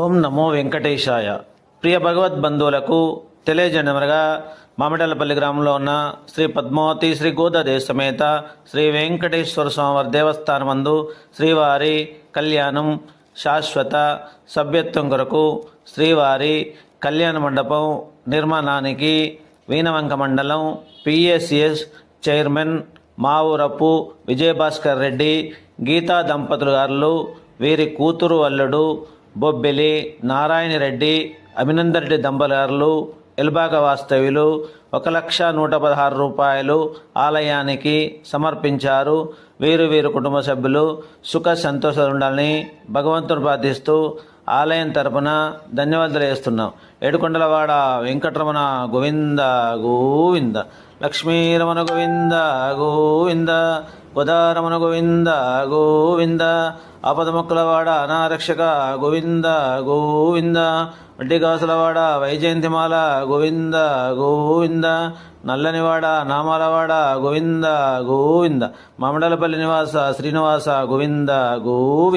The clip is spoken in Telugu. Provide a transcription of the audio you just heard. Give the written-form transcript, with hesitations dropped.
ఓం నమో వెంకటేశాయ. ప్రియ భగవద్బంధువులకు తెలియజేయనమనగా మామిడాలపల్లి గ్రామంలో ఉన్న శ్రీ పద్మావతి శ్రీ గోదాదేవి సమేత శ్రీ వెంకటేశ్వర స్వామివారి దేవస్థానమందు శ్రీవారి కళ్యాణం శాశ్వత సభ్యత్వం కొరకు శ్రీవారి కళ్యాణ మండపం నిర్మాణానికి వీణవంక మండలం పిఎస్సిఎస్ చైర్మన్ మావురపు విజయభాస్కర్ రెడ్డి గీతా దంపతులు గారు వీరి కూతురు అల్లుడు బొబ్బిలి నారాయణ రెడ్డి అభినందన్ రెడ్డి దంపతులు ఎల్బాగ వాస్తవ్యులు 1,116 రూపాయలు ఆలయానికి సమర్పించారు. వీరు కుటుంబ సభ్యులు సుఖ సంతోషాలు ఉండాలని భగవంతుని ప్రార్థిస్తూ ఆలయం తరపున ధన్యవాదాలు వేస్తున్నాం. ఏడుకొండలవాడ వెంకటరమణ గోవింద గోవింద, లక్ష్మీరమణ గోవింద గోవింద, గోదారమణ గోవింద గోవింద, ఆపదముక్కులవాడ అనారక్షక గోవింద గోవింద, వడ్డిగాసులవాడ వైజయంతిమాల గోవింద గోవింద, నల్లనివాడ నామాలవాడ గోవింద గోవింద, మామిడాలపల్లి నివాస శ్రీనివాస గోవింద గోవింద.